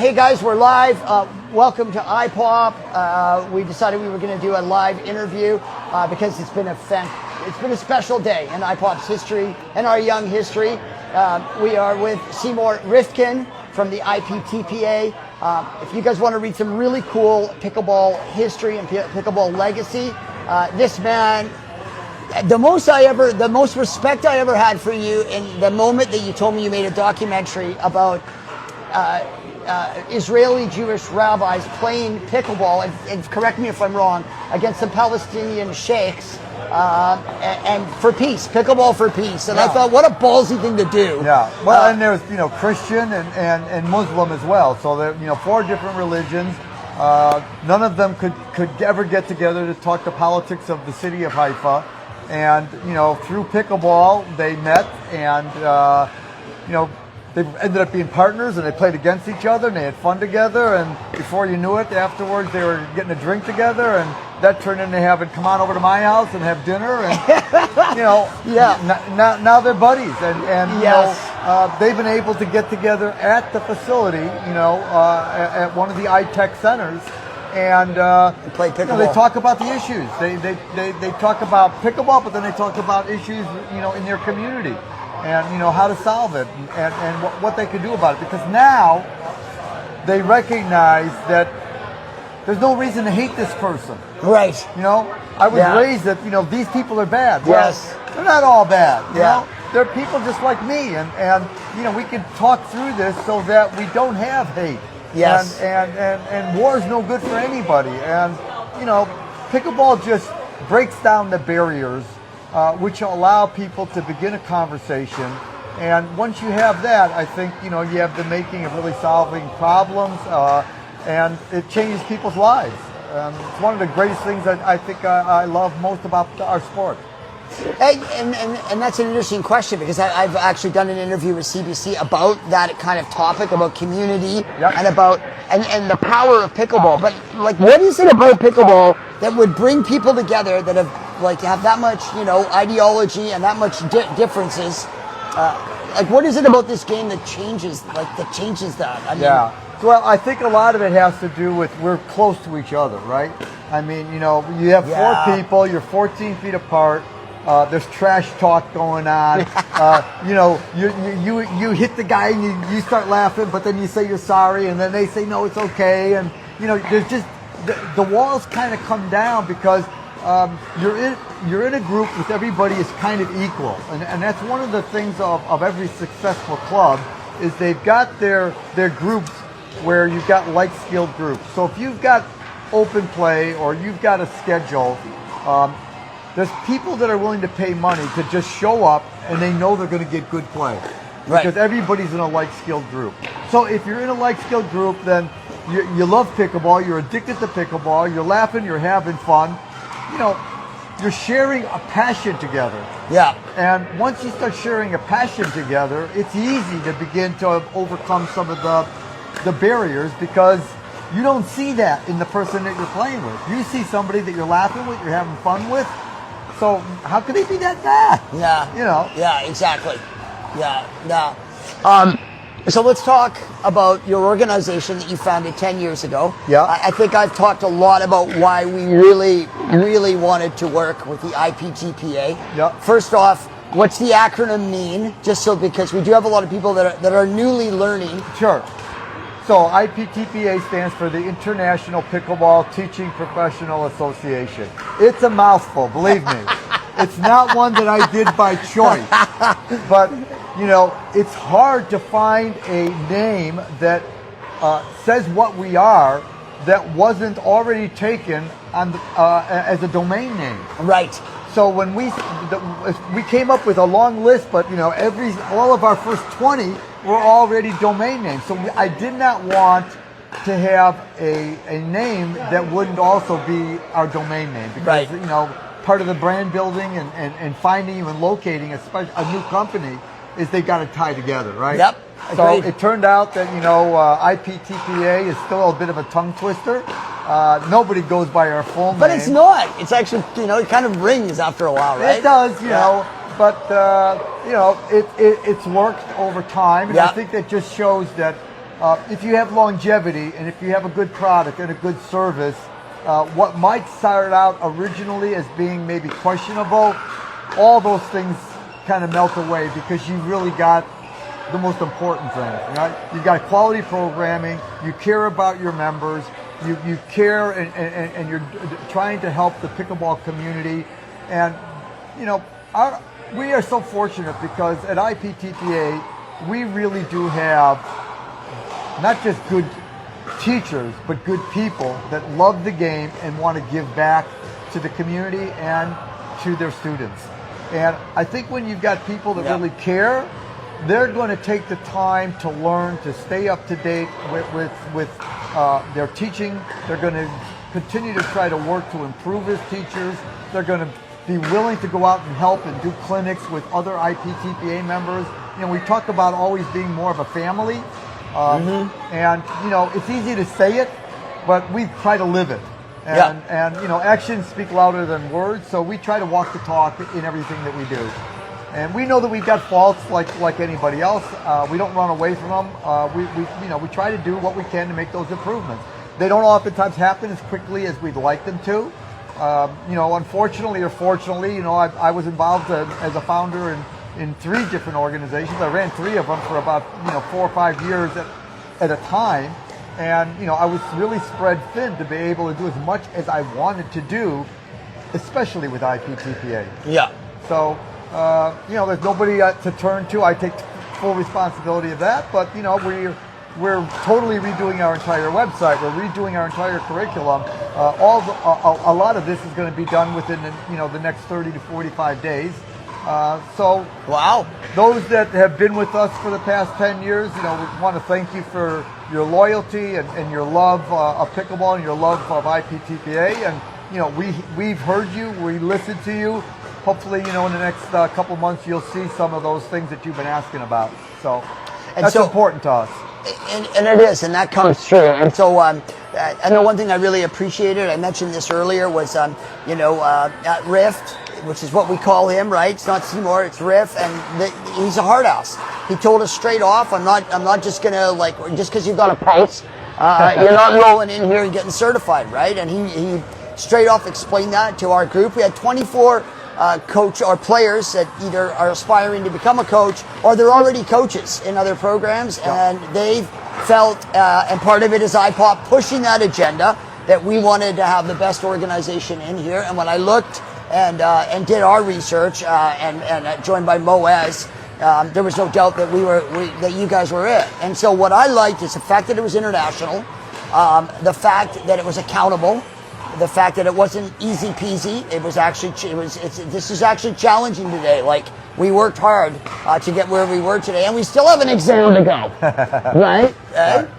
Hey guys, we're live. Welcome to IPOP. We decided we were going to do a live interview because it's been a special day in IPOP's history and our young history. We are with Seymour Rifkind from the IPTPA. If you guys want to read some really cool pickleball history and pickleball legacy, this man, the most respect I ever had for you in the moment that you told me you made a documentary about Israeli Jewish rabbis playing pickleball, and correct me if I'm wrong, against some Palestinian sheikhs, and for peace, pickleball for peace. And I thought, what a ballsy thing to do. Yeah. Well, and there's Christian and Muslim as well. So there 4 different religions. None of them could ever get together to talk the politics of the city of Haifa. And through pickleball they met, and they ended up being partners, and they played against each other, and they had fun together, and before you knew it, afterwards they were getting a drink together, and that turned into having come on over to my house and have dinner, and now they're buddies, and yes. They've been able to get together at the facility, at one of the iTech centers, and play pickleball. They talk about the issues. They talk about pickleball, but then they talk about issues in their community. And how to solve it, and what they can do about it, because now they recognize that there's no reason to hate this person. Right. I was raised that these people are bad. Yes. Well, they're not all bad. Yeah. They're people just like me, and we can talk through this so that we don't have hate. Yes. And war is no good for anybody. And pickleball just breaks down the barriers, which allow people to begin a conversation. And once you have that, I think you have the making of really solving problems, and it changes people's lives. It's one of the greatest things that I think I love most about our sport. And that's an interesting question, because I've actually done an interview with CBC about that kind of topic, about community. Yep. And about and the power of pickleball. But what is it about pickleball that would bring people together that have that much ideology and that much differences? What is it about this game that changes that? I mean, well, I think a lot of it has to do with we're close to each other, right? I mean, you have 4 people, you're 14 feet apart. There's trash talk going on. You hit the guy and you start laughing, but then you say you're sorry, and then they say no, it's okay, and there's just the walls kind of come down, because you're in a group with everybody is kind of equal, and that's one of the things of every successful club is they've got their groups where you've got like-skilled groups. So if you've got open play or you've got a schedule, there's people that are willing to pay money to just show up, and they know they're going to get good play. Right. Because everybody's in a like-skilled group. So if you're in a like-skilled group, then you love pickleball, you're addicted to pickleball, you're laughing, you're having fun. You're sharing a passion together. Yeah. And once you start sharing a passion together, it's easy to begin to overcome some of the barriers, because you don't see that in the person that you're playing with. You see somebody that you're laughing with, you're having fun with. So how could they be that bad? Yeah. Yeah, exactly. Yeah. So let's talk about your organization that you founded 10 years ago. Yeah. I think I've talked a lot about why we really, really wanted to work with the IPTPA. Yeah. First off, what's the acronym mean? Because we do have a lot of people that are newly learning. Sure. So IPTPA stands for the International Pickleball Teaching Professional Association. It's a mouthful, believe me. It's not one that I did by choice. But, it's hard to find a name that says what we are that wasn't already taken on as a domain name. Right. So when we came up with a long list, but all of our first 20 were already domain names. So I did not want to have a name that wouldn't also be our domain name, because part of the brand building and finding and locating a new company is they got to tie together, right? Yep. So it turned out that IPTPA is still a bit of a tongue twister. Nobody goes by our full name. But it's not. It's actually, it kind of rings after a while, right? It does, you know. But it's worked over time, and I think that just shows that if you have longevity and if you have a good product and a good service, what might start out originally as being maybe questionable, all those things kind of melt away because you really got the most important thing, right? You've got quality programming, you care about your members, you care and you're trying to help the pickleball community. And, you know, we are so fortunate because at IPTPA, we really do have not just good teachers, but good people that love the game and want to give back to the community and to their students. And I think when you've got people that really care, they're going to take the time to learn, to stay up to date with their teaching. They're going to continue to try to work to improve as teachers. They're going to be willing to go out and help and do clinics with other IPTPA members. You know, we talk about always being more of a family. And, you know, it's easy to say it, but we try to live it. And you know, actions speak louder than words, so we try to walk the talk in everything that we do. And we know that we've got faults like anybody else. We don't run away from them. We try to do what we can to make those improvements. They don't oftentimes happen as quickly as we'd like them to. You know, unfortunately or fortunately, you know, I was involved as a founder in 3 different organizations. I ran 3 of them for about 4 or 5 years at a time. And, you know, I was really spread thin to be able to do as much as I wanted to do, especially with IPTPA. Yeah. So, you know, there's nobody to turn to. I take full responsibility of that. But, you know, we're totally redoing our entire website. We're redoing our entire curriculum. A lot of this is going to be done within the next 30 to 45 days. So, wow. Those that have been with us for the past 10 years, you know, we want to thank you for your loyalty and your love of pickleball and your love of IPTPA. And, you know, we've heard you, we listened to you. Hopefully, you know, in the next couple months, you'll see some of those things that you've been asking about. So, that's important to us. And it is, and that comes true. And so, I know one thing I really appreciated, I mentioned this earlier, was, at Riff, which is what we call him, right? It's not Seymour, it's Riff, and he's a hard ass. He told us straight off, I'm not just gonna, just because you've got a pulse, you're not rolling in here and getting certified, right? And he straight off explained that to our group. We had 24 coach or players that either are aspiring to become a coach or they're already coaches in other programs, and they've felt, and part of it is IPOP pushing that agenda that we wanted to have the best organization in here. And when I looked and did our research and joined by Moaz, there was no doubt that that you guys were it. And so what I liked is the fact that it was international, the fact that it was accountable, the fact that it wasn't easy peasy. It was actually this is actually challenging today. Like, we worked hard to get where we were today, and we still have an exam to go, right?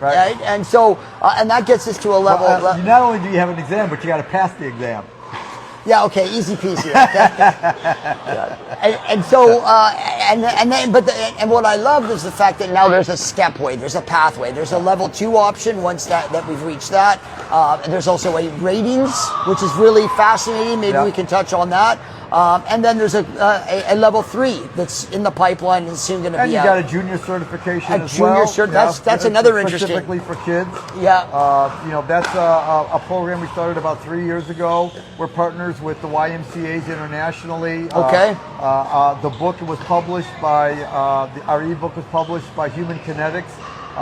Right. And so and that gets us to a level. Well, not only do you have an exam, but you got to pass the exam. Yeah, okay, easy peasy. And so, and what I loved is the fact that now there's a stepway, there's a pathway, there's a level 2 option once that we've reached that. There's also a ratings, which is really fascinating. Maybe we can touch on that. And then there's a level 3 that's in the pipeline and soon going to be out. And you got a junior certification as well. That's another interesting. Specifically for kids. Yeah. You know, that's a program we started about 3 years ago. We're partners with the YMCA's internationally. Okay. The book was published by, our ebook was published by Human Kinetics.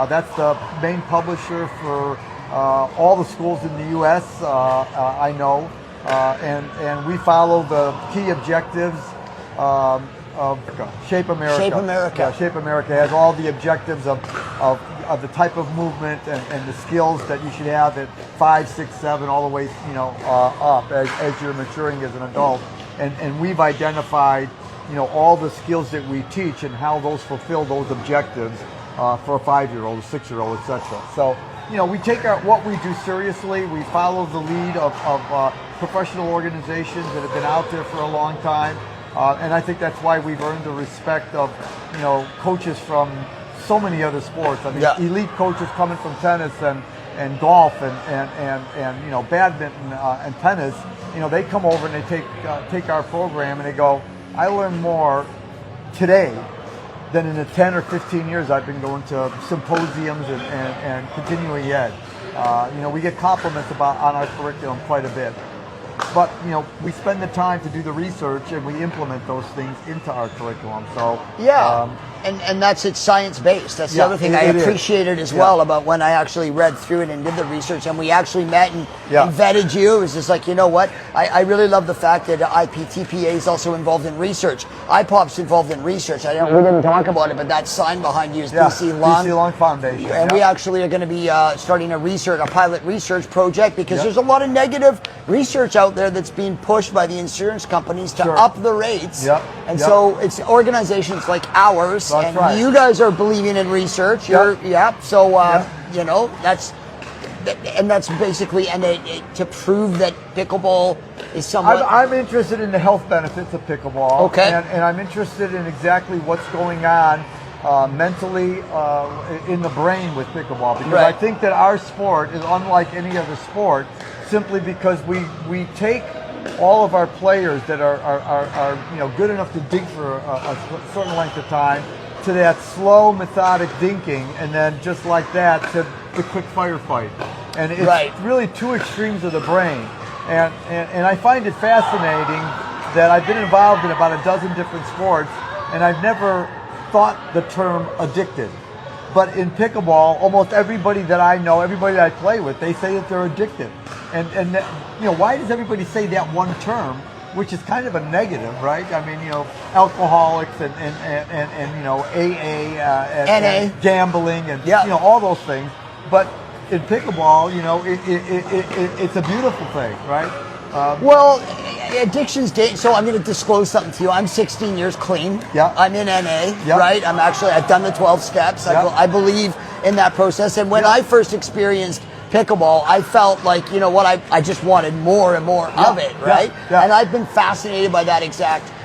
That's the main publisher for all the schools in the U.S., I know. And we follow the key objectives of Shape America. Shape America. Yeah, Shape America has all the objectives of the type of movement and the skills that you should have at 5, 6, 7, all the way up as you're maturing as an adult. And we've identified all the skills that we teach and how those fulfill those objectives for a 5-year-old, a 6-year-old, etc. So we take what we do seriously. We follow the lead of professional organizations that have been out there for a long time. And I think that's why we've earned the respect of, coaches from so many other sports. I mean, elite coaches coming from tennis and golf and badminton and tennis. They come over and they take our program and they go, I learned more today than in the 10 or 15 years I've been going to symposiums and continuing ed. We get compliments on our curriculum quite a bit. But, we spend the time to do the research and we implement those things into our curriculum. So and it's science-based. That's the other thing I appreciated as well about when I actually read through it and did the research and we actually met and vetted you. It was just like, you know what? I really love the fact that IPTPA is also involved in research. IPOP's involved in research. We didn't talk about it, but that sign behind you is BC Long. BC Long Foundation. And we actually are going to be starting a pilot research project because there's a lot of negative research out there that's being pushed by the insurance companies to up the rates. So it's organizations like ours. That's right. You guys are believing in research. So that's basically to prove that pickleball is somewhat. I'm interested in the health benefits of pickleball. Okay. And I'm interested in exactly what's going on mentally in the brain with pickleball, because I think that our sport is unlike any other sport simply because we take all of our players that are good enough to dig for a certain length of time to that slow, methodic thinking, and then just like that to the quick firefight. And it's really two extremes of the brain. And I find it fascinating that I've been involved in about a dozen different sports, and I've never thought the term addicted. But in pickleball, almost everybody that I know, everybody that I play with, they say that they're addicted. And why does everybody say that one term, which is kind of a negative, right? I mean, alcoholics and AA and gambling and all those things. But in pickleball, it's a beautiful thing, right? Addiction's dangerous. So I'm going to disclose something to you. I'm 16 years clean. I'm in NA, right? I've done the 12 steps. I believe in that process. And when I first experienced pickleball, I felt like, I just wanted more and more of it, right? And I've been fascinated by that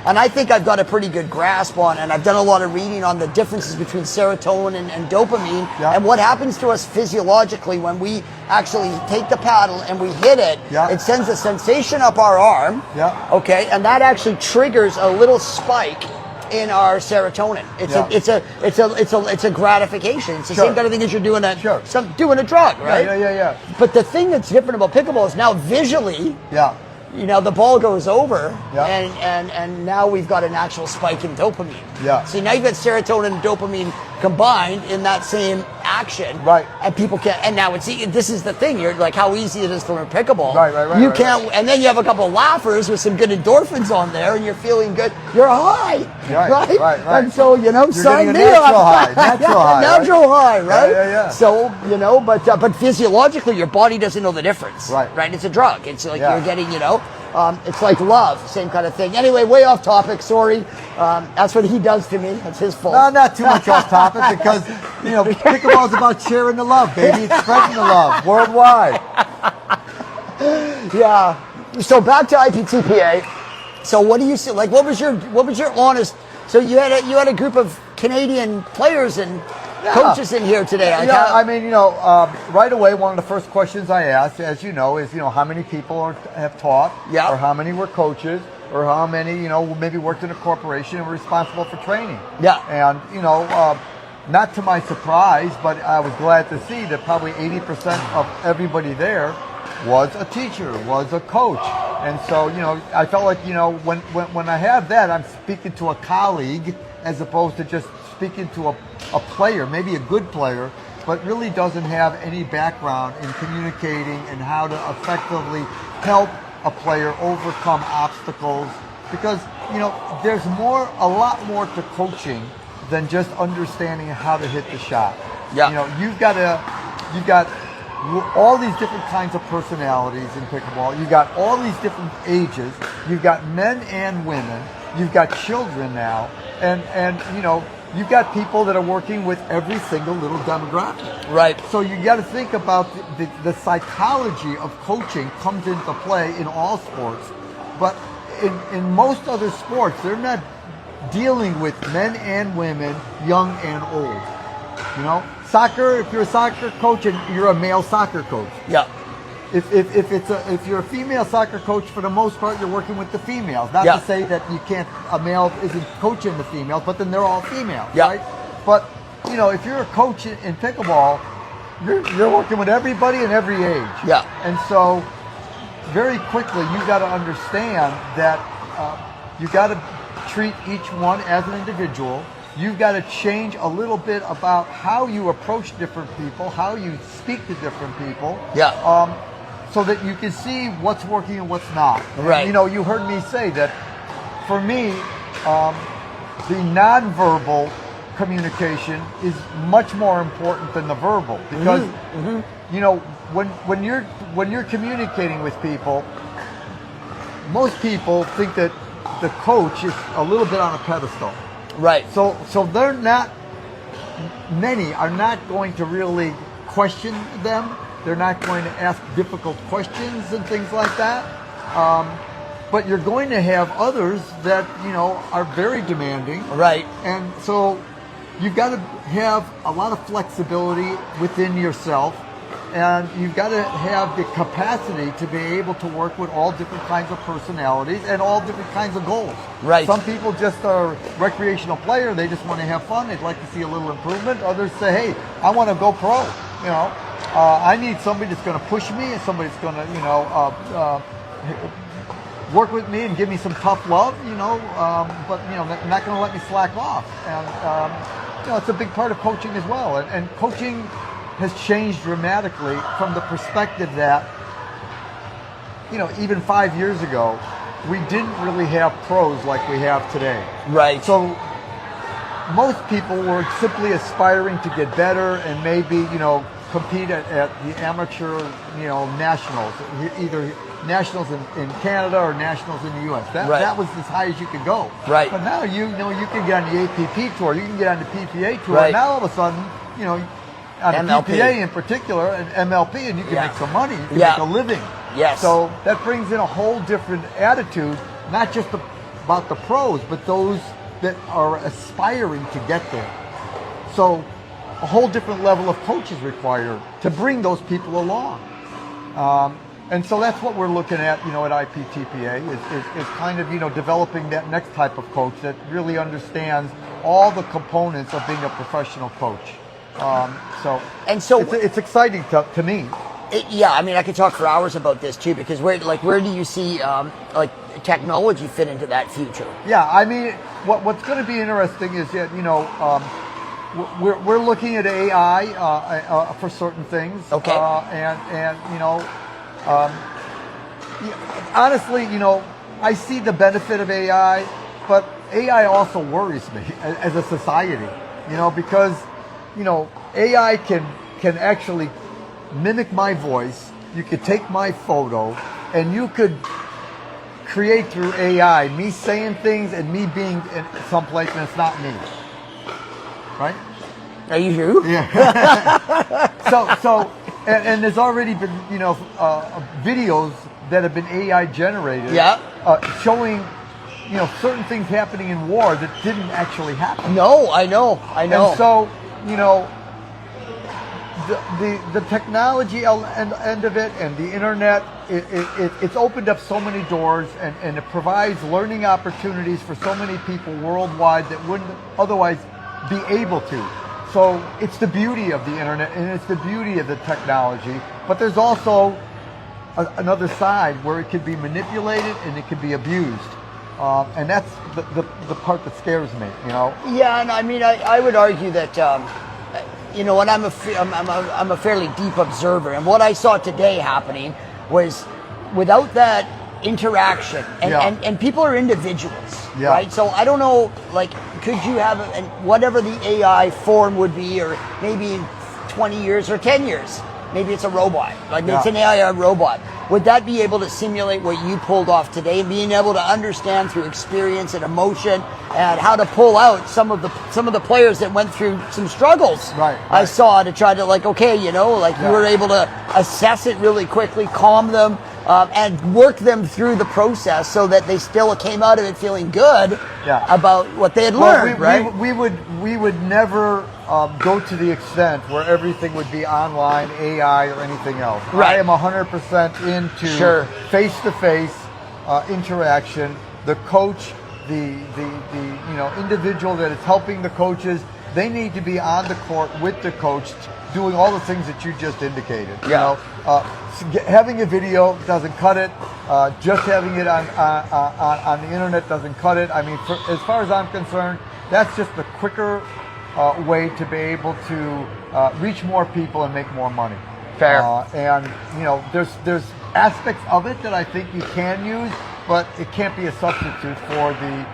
and I think I've got a pretty good grasp on, and I've done a lot of reading on the differences between serotonin and dopamine and what happens to us physiologically when we actually take the paddle and we hit it. It sends a sensation up our arm, and that actually triggers a little spike in our serotonin. It's a gratification. It's the same kind of thing as you're doing doing a drug, right? But the thing that's different about pickleball is now visually, the ball goes over, and now we've got an actual spike in dopamine. So now you've got serotonin and dopamine combined in that same action, and people can't. And now this is the thing. You're like how easy it is to learn pickleball. You can't, and then you have a couple of laughers with some good endorphins on there, and you're feeling good. You're high, right? And so sign me up. Natural high, right? So but physiologically, your body doesn't know the difference, right? It's a drug. It's like you're getting, it's like love, same kind of thing. Anyway, way off topic. Sorry. That's what he does to me. That's his fault. No, not too much off topic because pickleball is about sharing the love, baby. It's spreading the love worldwide. So back to IPTPA. So what do you see? Like, what was your honest? So you had a group of Canadian players and coaches in here today. Right away, one of the first questions I asked, as you know, is how many people have taught, or how many were coaches, or how many maybe worked in a corporation and were responsible for training. And not to my surprise, but I was glad to see that probably 80% of everybody there was a teacher, was a coach. And so I felt like when I have that, I'm speaking to a colleague as opposed to just speaking to a player, maybe a good player, but really doesn't have any background in communicating and how to effectively help a player overcome obstacles. Because there's a lot more to coaching than just understanding how to hit the shot. You've got all these different kinds of personalities in pickleball. You've got all these different ages. You've got men and women. You've got children now, and you've got people that are working with every single little demographic. Right. So you got to think about the psychology of coaching comes into play in all sports, but in most other sports, they're not dealing with men and women, young and old. Soccer, if you're a soccer coach and you're a male soccer coach. if you're a female soccer coach, for the most part, you're working with the females. Not Yeah. to say that a male isn't coaching the females, but then they're all females, Yeah. right? But if you're a coach in pickleball, you're working with everybody in every age. Yeah. And so, very quickly, you got to understand that you got to treat each one as an individual. You've got to change a little bit about how you approach different people, how you speak to different people. Yeah. So that you can see what's working and what's not. Right. And, you heard me say that for me, the nonverbal communication is much more important than the verbal, because when you're communicating with people, most people think that the coach is a little bit on a pedestal. Right. So many are not going to really question them. They're not going to ask difficult questions and things like that. But you're going to have others that, are very demanding. Right. And so you've got to have a lot of flexibility within yourself, and you've got to have the capacity to be able to work with all different kinds of personalities and all different kinds of goals. Right. Some people just are recreational player. They just want to have fun. They'd like to see a little improvement. Others say, hey, I want to go pro. I need somebody that's going to push me and somebody that's going to, work with me and give me some tough love, but, not going to let me slack off. And, it's a big part of coaching as well. And coaching has changed dramatically from the perspective that, even 5 years ago, we didn't really have pros like we have today. Right. So most people were simply aspiring to get better and maybe, compete at the amateur, nationals, either nationals in Canada or nationals in the U.S. That was as high as you could go. Right. But now you can get on the APP tour, you can get on the PPA tour. Right. And now all of a sudden, on MLP. the PPA in particular, and MLP, and you can make some money, you can Yeah. make a living. Yes. So that brings in a whole different attitude, not just about the pros, but those that are aspiring to get there. So a whole different level of coach is required to bring those people along. And so that's what we're looking at, at IPTPA, is kind of, developing that next type of coach that really understands all the components of being a professional coach. So it's exciting to me. I could talk for hours about this too, because where do you see technology fit into that future? Yeah, what's going to be interesting is that we're looking at AI for certain things. Okay. Honestly, I see the benefit of AI, but AI also worries me as a society. Because AI can actually mimic my voice. You could take my photo, and you could create through AI me saying things and me being in someplace, and it's not me. Right? Are you who? Yeah. So, and there's already been, videos that have been AI generated. Yeah. Showing, certain things happening in war that didn't actually happen. No, I know. And so, the technology end of it and the internet, it's opened up so many doors, and it provides learning opportunities for so many people worldwide that wouldn't otherwise be able to. So it's the beauty of the internet and it's the beauty of the technology, but there's also another side where it can be manipulated and it can be abused. And that's the part that scares me, Yeah, and I would argue that, and I'm a fairly deep observer, and what I saw today happening was without that interaction, and people are individuals, right? So I don't know, could you have whatever the AI form would be, or maybe in 20 years or 10 years, maybe it's a robot, it's an AI robot. Would that be able to simulate what you pulled off today, and being able to understand through experience and emotion and how to pull out some of the players that went through some struggles? Right. I saw to try to you were able to assess it really quickly, calm them, and work them through the process so that they still came out of it feeling good about what they had learned, right? We would never go to the extent where everything would be online, AI, or anything else. Right. I am 100% into face-to-face interaction. The coach, the individual that is helping the coaches, they need to be on the court with the coach, doing all the things that you just indicated. You know, having a video doesn't cut it. Just having it on the internet doesn't cut it. I mean, as far as I'm concerned, that's just the quicker way to be able to reach more people and make more money. Fair. And you know, there's aspects of it that I think you can use, but it can't be a substitute for the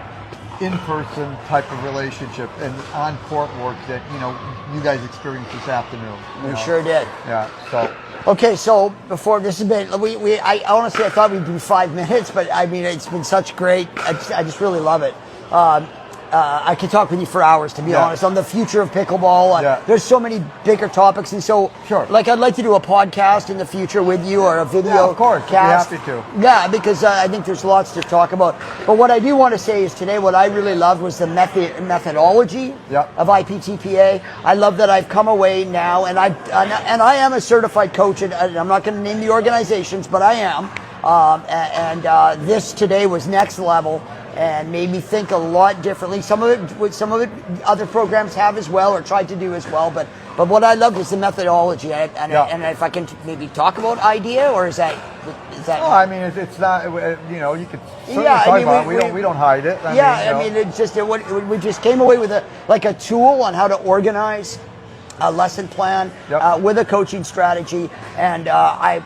in-person type of relationship and on-court work that you guys experienced this afternoon. We sure did. Yeah. So. Okay, so before this has been, I honestly I thought we'd do 5 minutes, but I mean it's been such great. I just really love it. I could talk with you for hours, to be honest, on the future of pickleball. There's so many bigger topics, and so like I'd like to do a podcast in the future with you, or a video. Yeah, of course, cast. I'd be happy to. Yeah, because I think there's lots to talk about. But what I do want to say is today, what I really loved was the methodology of IPTPA. I love that I've come away now, and I am a certified coach, and I'm not going to name the organizations, but I am. This today was next level and made me think a lot differently. Some of it other programs have as well, or tried to do as well. But what I loved was the methodology. And if I can maybe talk about idea, or is that? No, I mean it's not. You could certainly talk about it. We don't hide it. I mean it's just we just came away with a tool on how to organize a lesson plan with a coaching strategy, and my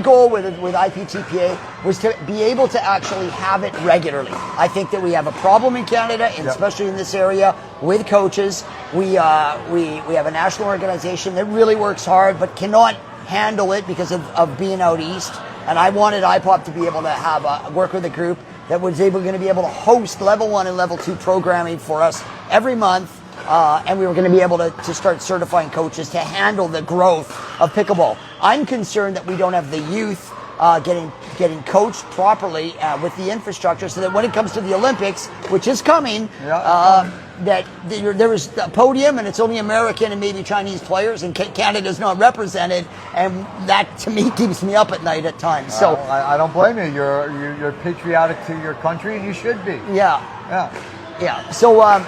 goal with IPTPA was to be able to actually have it regularly. I think that we have a problem in Canada, and especially in this area with coaches. We have a national organization that really works hard but cannot handle it because of being out east. And I wanted IPOP to be able to have work with a group that was going to be able to host level 1 and level 2 programming for us every month. And we were going to be able to start certifying coaches to handle the growth of pickleball. I'm concerned that we don't have the youth getting coached properly with the infrastructure, so that when it comes to the Olympics, which is coming, that there is a podium and it's only American and maybe Chinese players, and Canada's not represented, and that to me keeps me up at night at times. So I don't blame you. You're patriotic to your country, and you should be. So I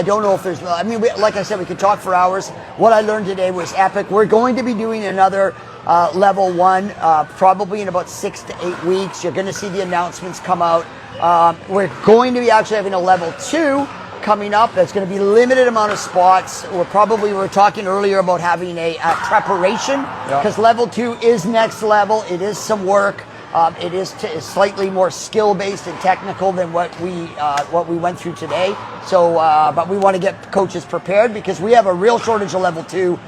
don't know if there's, like I said, we could talk for hours. What I learned today was epic. We're going to be doing another level 1 probably in about 6 to 8 weeks. You're going to see the announcements come out. We're going to be actually having a level 2 coming up. That's going to be a limited amount of spots. We were talking earlier about having a preparation, because level 2 is next level. It is some work. It is slightly more skill-based and technical than what we went through today. So, but we want to get coaches prepared, because we have a real shortage of level 2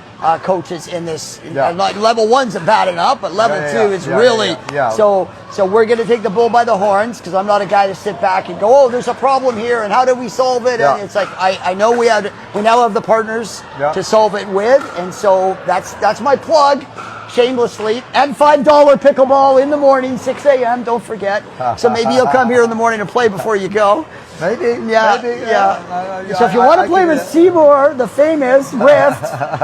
coaches in this. Level 1's bad enough, but level 2 is really. So we're going to take the bull by the horns, because I'm not a guy to sit back and go, oh, there's a problem here, and how do we solve it? And it's like I know we now have the partners to solve it with, and so that's my plug. Shamelessly, and $5 pickleball in the morning, 6 a.m. Don't forget. So maybe you'll come here in the morning and play before you go. Maybe. So if you want to play with Seymour, the famous Riff,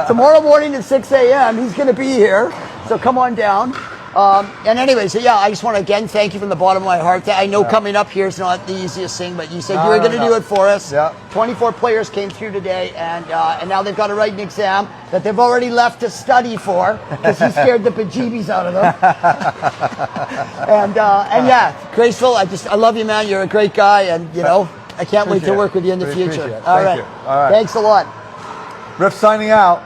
tomorrow morning at 6 a.m., he's going to be here. So come on down. And anyway, so I just want to again thank you from the bottom of my heart. I know coming up here is not the easiest thing, but you said you were going to do it for us. 24 players came through today, and now they've got to write an exam that they've already left to study for, because he scared the bejeebies out of them. and Graceful, I love you, man. You're a great guy, and I can't wait to work with you in the future. All right. Thanks a lot. Riff signing out.